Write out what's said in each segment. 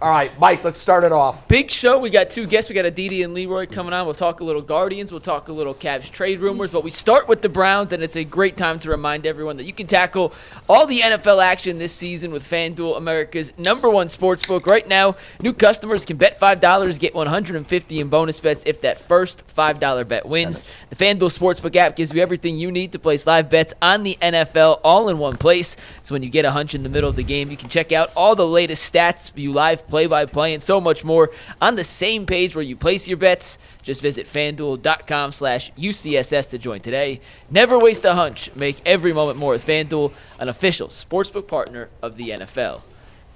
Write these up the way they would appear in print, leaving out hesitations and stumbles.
All right, Mike, let's start it off. Big show. We got two guests. We got Aditi and Leroy coming on. We'll talk a little Guardians. We'll talk a little Cavs trade rumors. But we start with the Browns, and it's a great time to remind everyone that you can tackle all the NFL action this season with FanDuel, America's #1 sportsbook. Right now, new customers can bet $5, get $150 in bonus bets if that first $5 bet wins. The FanDuel Sportsbook app gives you everything you need to place live bets on the NFL all in one place. So when you get a hunch in the middle of the game, you can check out all the latest stats, view live play-by-play, and so much more on the same page where you place your bets. Just visit FanDuel.com/UCSS to join today. Never waste a hunch. Make every moment more with FanDuel, an official sportsbook partner of the NFL.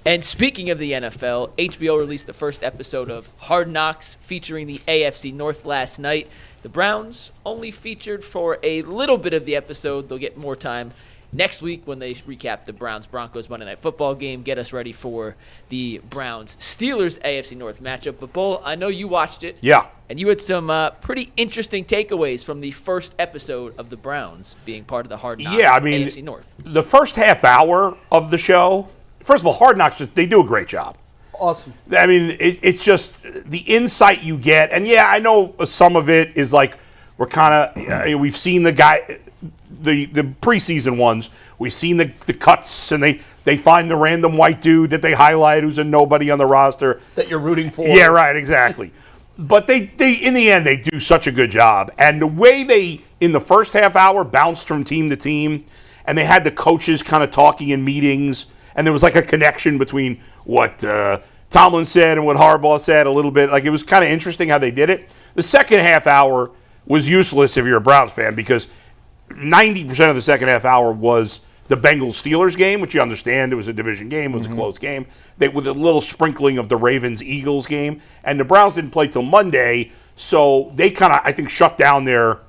And speaking of the NFL, HBO released the first episode of Hard Knocks featuring the AFC North last night. The Browns only featured for a little bit of the episode. They'll get more time next week when they recap the Browns-Broncos Monday Night Football game, get us ready for the Browns-Steelers AFC North matchup. But, Bull, I know you watched it. Yeah. And you had some pretty interesting takeaways from the first episode of the Browns being part of the Hard Knocks AFC North. The first half hour of the show, first of all, Hard Knocks, they do a great job. Awesome. I mean, it's just the insight you get. And, yeah, I know some of it is like we're kind of we've seen the guy – the preseason ones, we've seen the cuts, and they find the random white dude that they highlight who's a nobody on the roster. That you're rooting for. Yeah, right, exactly. But they in the end, they do such a good job. And the way they, in the first half hour, bounced from team to team, and they had the coaches kind of talking in meetings, and there was like a connection between what Tomlin said and what Harbaugh said a little bit. Like, it was kind of interesting how they did it. The second half hour was useless if you're a Browns fan, because 90% of the second half hour was the Bengals-Steelers game, which you understand. It was a division game. It was a close game. With a little sprinkling of the Ravens-Eagles game. And the Browns didn't play till Monday, so they kind of, I think, shut down their,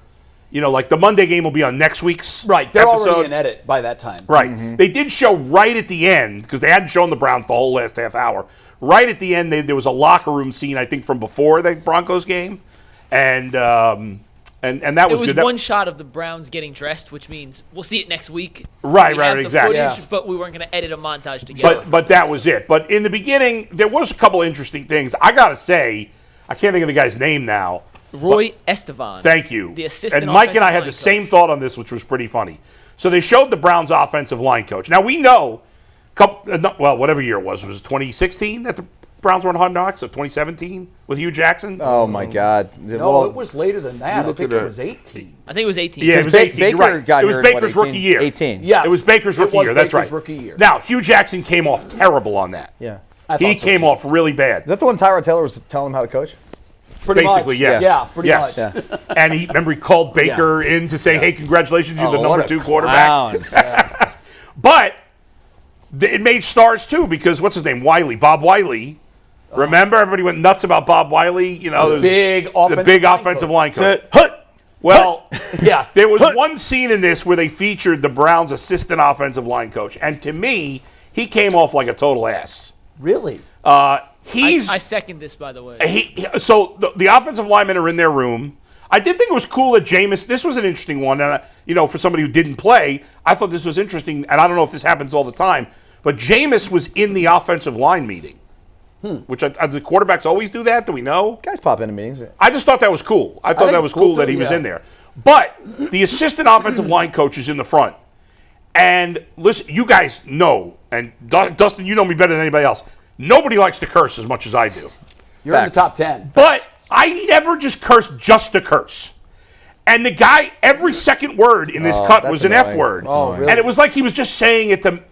like the Monday game will be on next week's Right, they're episode. already in edit by that time. Right. They did show right at the end, because they hadn't shown the Browns the whole last half hour. Right at the end, there was a locker room scene, I think, from before the Broncos game. And that was good. It was one shot of the Browns getting dressed, which means we'll see it next week. Right, we have the exactly. footage, but we weren't going to edit a montage together. But that was it. But in the beginning, there was a couple interesting things. I got to say, I can't think of the guy's name now. Roy Estevan. Thank you. The assistant and Mike and I had offensive the line same coach. thought on this, which was pretty funny. So they showed the Browns offensive line coach. Now, we know, whatever year it was 2016 that the Browns were on Hard Knocks, so 2017 with Hugh Jackson? Oh, my God. No, it was later than that. I think it was 18. I think it was 18. Yeah, it was 18. Baker You're right. got It was here in, Baker's what, rookie year. 18. Yes. It was Baker's rookie year. That's Baker's right. rookie year. Now, Hugh Jackson came off terrible on that. Yeah. He came off really bad. Is that the one Tyrod Taylor was telling him how to coach? Pretty Basically, much. yes. Yeah, pretty Yes. much. Yeah. And he called Baker in to say, hey, congratulations, you're the what number a 2 quarterback. clown. But it made stars, too, because what's his name? Bob Wiley. Remember? Everybody went nuts about Bob Wiley. The big offensive line coach. Well, yeah. there was one scene in this where they featured the Browns' assistant offensive line coach. And to me, he came off like a total ass. Really? I second this, by the way. So the offensive linemen are in their room. I did think it was cool that Jameis, this was an interesting one, and for somebody who didn't play, I thought this was interesting, and I don't know if this happens all the time, but Jameis was in the offensive line meeting, which the quarterbacks always do that. Do we know? Guys pop into meetings. I just thought that was cool. I thought think that it's was cool cool that too, he was yeah. in there. But the assistant offensive line coach is in the front. And listen, you guys know, and Dustin, you know me better than anybody else, nobody likes to curse as much as I do. You're in the Facts. top 10. But I never just curse just to curse. And the guy, every second word in this cut that's was an annoying. F word. Oh, really? And it was like he was just saying it to.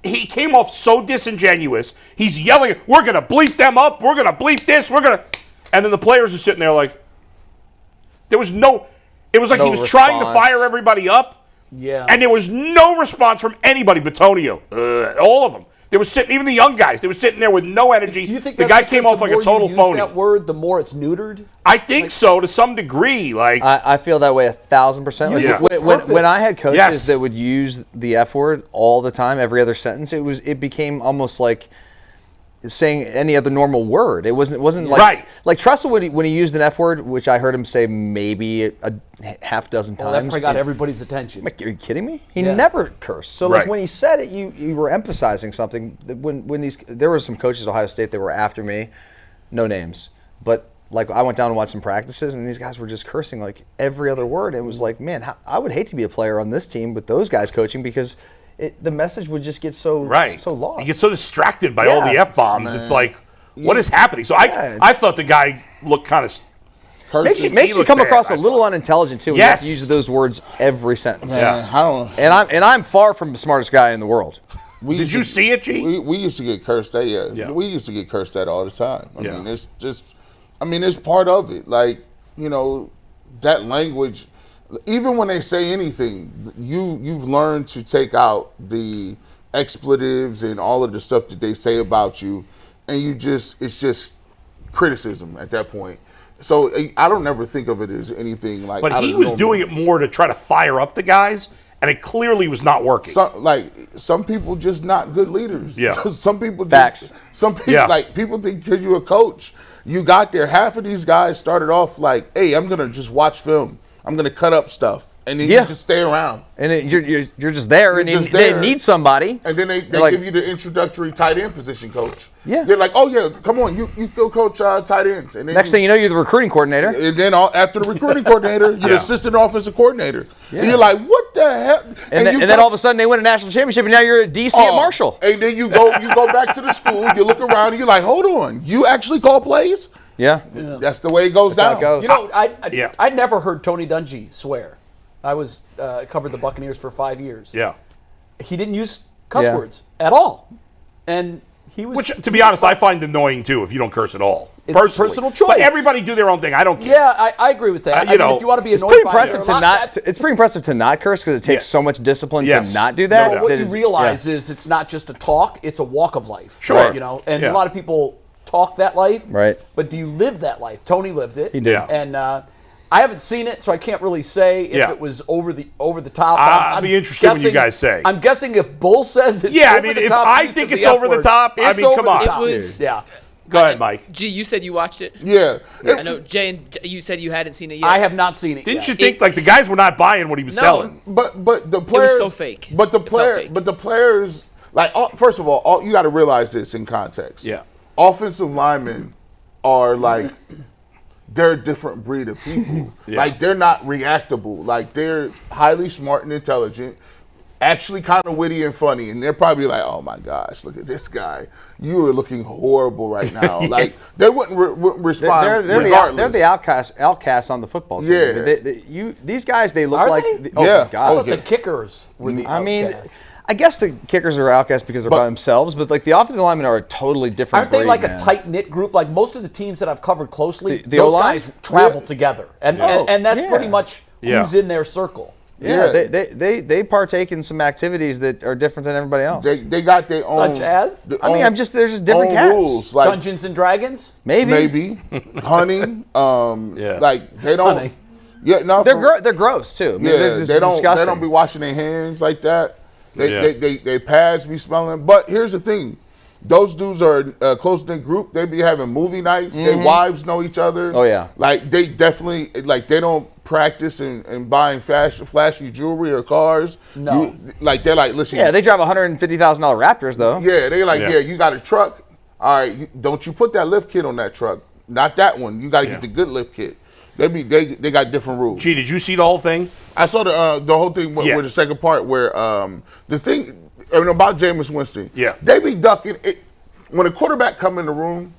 He came off so disingenuous. He's yelling, we're going to bleep them up. We're going to bleep this. We're going to. And then the players are sitting there like. There was no. It was like No he was trying to response. fire everybody up. Yeah. And there was no response from anybody but Tonio. All of them. They were sitting, even the young guys, they were sitting there with no energy. Do you think the that's guy because came off like a the more total you use phony? that word, the more it's neutered? I think so, to some degree. Like, I feel that way 1,000%. Like, Use it with when I had coaches Yes. that would use the F word all the time, every other sentence, it became almost like saying any other normal word. It wasn't like Right. like Tressel when he used an F word, which I heard him say maybe a half dozen Well, that times. probably got everybody's attention. Like, are you kidding me? He Yeah. never cursed. So like Right. when he said it, you were emphasizing something. That when there were some coaches at Ohio State that were after me, no names, but like I went down and watched some practices, and these guys were just cursing like every other word. And it was like, man, I would hate to be a player on this team with those guys coaching because the message would just get so lost. You get so distracted by all the Yeah. F-bombs. It's like, what is happening? So I thought the guy looked kind of... Makes you looked come bad, across I a little thought. unintelligent too. When Yes. you have to use those words every sentence. Yeah. I don't. And I'm far from the smartest guy in the world. We Did used you to- see it, G? We used to get cursed at. Yeah. We used to get cursed at all the time. I Yeah. mean, it's just. I mean, it's part of it. Like, that language. Even when they say anything, you've learned to take out the expletives and all of the stuff that they say about you, and it's just criticism at that point. So I don't ever think of it as anything like. But out he of was normal. doing it more to try to fire up the guys, and it clearly was not working. Some people just not good leaders. Yeah. Some people Facts. Some people Yeah. people think because you're a coach, you got there. Half of these guys started off like, "Hey, I'm gonna just watch film. I'm gonna cut up stuff," and then Yeah. you just stay around. And you're just there, and just they there. need somebody. And then they like- give you the introductory tight end position coach. Yeah. They're like, "Oh yeah, come on, you go coach tight ends." And then Next thing you know, you're the recruiting coordinator. and then after the recruiting coordinator, you're the Yeah. assistant offensive coordinator. Yeah. And you're like, "What the hell?" And then all of a sudden they win a national championship, and now you're a DC at Marshall. And then you go back to the school, you look around, and you're like, hold on, you actually call plays? Yeah. That's the way it goes That's how down. it goes. I never heard Tony Dungy swear. I was covered the Buccaneers for 5 years. Yeah. He didn't use cuss Yeah. words at all, and he was. Which, to be honest, I find annoying, too, if you don't curse at all. It's Personally. personal choice. But everybody do their own thing. I don't care. Yeah, I agree with that. you know, if you want to be It's annoyed pretty by impressive it, to not. It's pretty impressive to not curse because it takes Yeah. so much discipline Yes. to not do No that. doubt. What that you is- realize yeah. is it's not just a talk; it's a walk of life. Sure. You know, and Yeah. a lot of people talk that life. Right. But do you live that life? Tony lived it. He did. Yeah. And I haven't seen it, so I can't really say if Yeah. it was over the top. I'd be interested when you guys say. I'm guessing if Bull says it's Yeah, I over mean, the if top I use think of it's the F over the word, top, I it's mean, over come the on. top. It was- Yeah. Go ahead, Mike. G, you said you watched it. Yeah. I know Jay, and you said you hadn't seen it yet. I have not seen it. Didn't yet. you think, like, the guys were not buying what he was No. selling? But the players so fake. But the It felt player fake. but the players like first of all, you got to realize this in context. Yeah. Offensive linemen are like they're a different breed of people. Yeah. Like they're not reactable. Like they're highly smart and intelligent, actually kind of witty and funny, and they're probably like, "Oh my gosh, look at this guy! You are looking horrible right now." Like they wouldn't respond regardless. They're the outcasts on the football team. Yeah. These guys, they look Are like. they? Oh, Yeah. I God. thought the kickers were the I mean, outcasts. I guess the kickers are outcasts because they're by themselves, but like the offensive linemen are a totally different. Aren't they breed, like man. a tight knit group? Like most of the teams that I've covered closely, The those O-line? guys travel Yeah. together, and Oh, and that's yeah. pretty much Yeah. who's in their circle. Yeah, Yeah. they partake in some activities that are different than everybody else. They got their own Such as? their I mean, own- they're just different own cats. rules. Like Dungeons and Dragons. Maybe. hunting. Yeah. Like they don't. Hunting. Yeah, no, They're gross too. I mean, yeah, they're just they don't. disgusting. They don't be washing their hands like that. Yeah. They pads be smelling. But here's the thing. Those dudes are a close-knit group. They be having movie nights. Their wives know each other. Oh, yeah. Like, they definitely, like, they don't practice in buying flashy jewelry or cars. No. Like, they're like, listen. Yeah, they drive $150,000 Raptors though. Yeah, they like, Yeah. yeah, you got a truck. All right, don't you put that lift kit on that truck. Not that one. You got to Yeah. get the good lift kit. They got different rules. Gee, did you see the whole thing? I saw the whole thing with, Yeah. with the second part where the thing about Jameis Winston. Yeah. They be ducking it when a quarterback come in the room.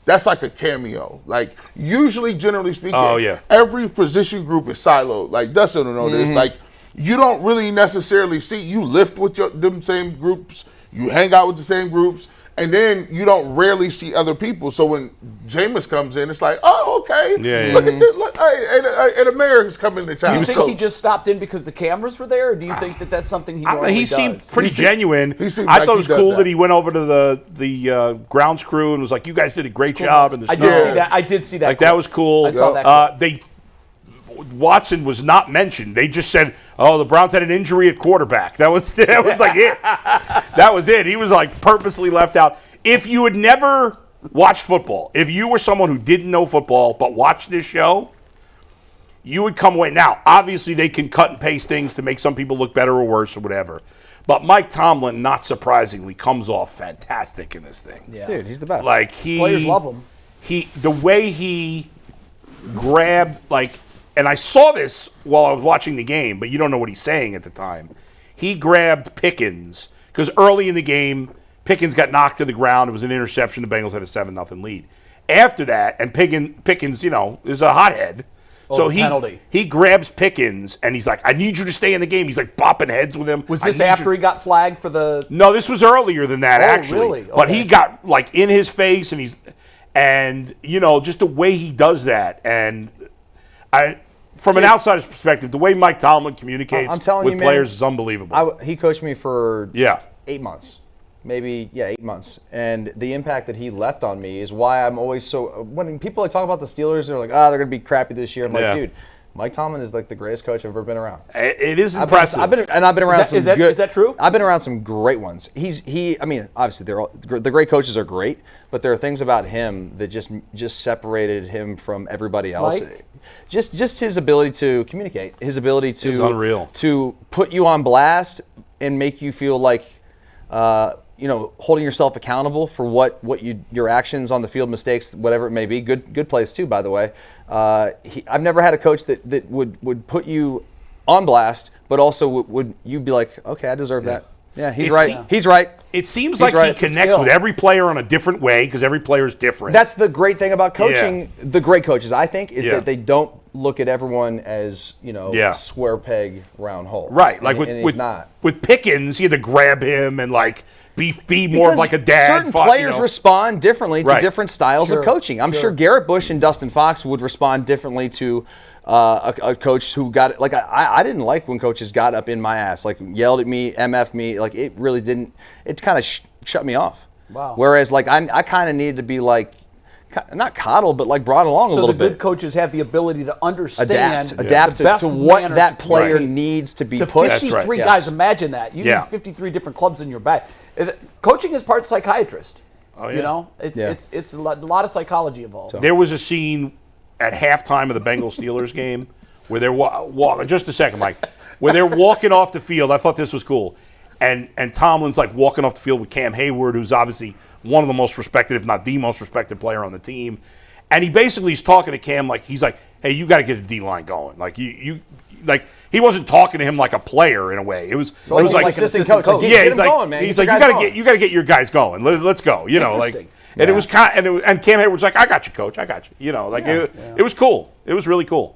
That's like a cameo. Like usually, generally speaking, Oh, yeah. every position group is siloed. Like Dustin don't know this. Like you don't really necessarily see. You lift with them same groups. You hang out with the same groups. And then you don't rarely see other people. So when Jameis comes in, it's like, oh, okay. Yeah, yeah. Look at this. Look, hey, and the mayor is coming to town. Do you think So- he just stopped in because the cameras were there, or do you think that that's something he I don't know. normally He seemed does? pretty genuine. he seemed I like thought he it was does cool that. that he went over to the grounds crew and was like, "You guys did a great job." In the I snow. did see that. I did see that. Like that clip. was cool. I saw that. clip. Watson was not mentioned. They just said, "Oh, the Browns had an injury at quarterback." That was like it. That was it. He was like purposely left out. if you had never watched football, if you were someone who didn't know football but watched this show, you would come away. Now, obviously, they can cut and paste things to make some people look better or worse or whatever. But Mike Tomlin, not surprisingly, comes off fantastic in this thing. Yeah. Dude, he's the best. Like Players love him. The way he grabbed, like, and I saw this while I was watching the game, but you don't know what he's saying at the time. He grabbed Pickens because early in the game, Pickens got knocked to the ground. It was an interception. The Bengals had a 7-0 lead. After that, and Pickens, is a hothead. So the penalty. he grabs Pickens and he's like, I need you to stay in the game. He's like bopping heads with him. Was this after he got flagged for the? No, this was earlier than that, Oh, actually. really? But Okay. he got like in his face, and just the way he does that, and from an outsider's perspective, the way Mike Tomlin communicates I'm telling with you, man, players is unbelievable. He coached me for Yeah. 8 months. Maybe, 8 months. And the impact that he left on me is why I'm always so. When people talk about the Steelers, they're like, they're going to be crappy this year. I'm Yeah. like, dude, Mike Tomlin is like the greatest coach I've ever been around. It is I've impressive. been around Is some that- good. is that true? I've been around some great ones. I mean, obviously the great coaches are great, but there are things about him that just separated him from everybody else. Like? Just his ability to communicate, his ability to It's unreal. to put you on blast and make you feel like holding yourself accountable for what your actions on the field, mistakes, whatever it may be. Good plays too, by the way. I've never had a coach that would put you on blast, but also would you be like, okay, I deserve that. Yeah, he's right. He's right. It seems He's like right. he It's a connects skill. with every player on a different way because every player is different. That's the great thing about coaching. The great coaches, I think, is Yeah. that they don't look at everyone as Yeah. square peg, round hole. right. Like and he's with not. with Pickens, you had to grab him and like be more of Because like a dad. Certain players respond differently to Right. different styles Sure, of coaching. I'm sure. sure Garrett Bush and Dustin Fox would respond differently to a coach who got like I didn't like when coaches got up in my ass, like yelled at me, MF me, like it really didn't. It kind of shut me off. Wow. Whereas like I kind of needed to be like not coddled, but like brought along a So little the good bit. coaches have the ability to understand Adapt the best to what manner that to player play. needs to be To pushed. 53 That's right. guys, Yes. imagine that. You Yeah. need 53 different clubs in your bag. Coaching is part psychiatrist. Oh, yeah. It's a lot of psychology involved. There was a scene at halftime of the Bengals Steelers game where they're walking. Just a second, Mike. Where they're walking off the field. I thought this was cool, and Tomlin's like walking off the field with Cam Hayward, who's obviously one of the most respected, if not the most respected player on the team. And he basically is talking to Cam like he's like, "Hey, you got to get the D line going." Like you like he wasn't talking to him like a player in a way. It was almost like like an assistant coach. Like, yeah, get he's him like going, man. he's Get like your you guys got to get your guys going. Let's go. Interesting. And it was kind and Cam Hayward's like, "I got you, coach. I got you." Like it was cool. It was really cool.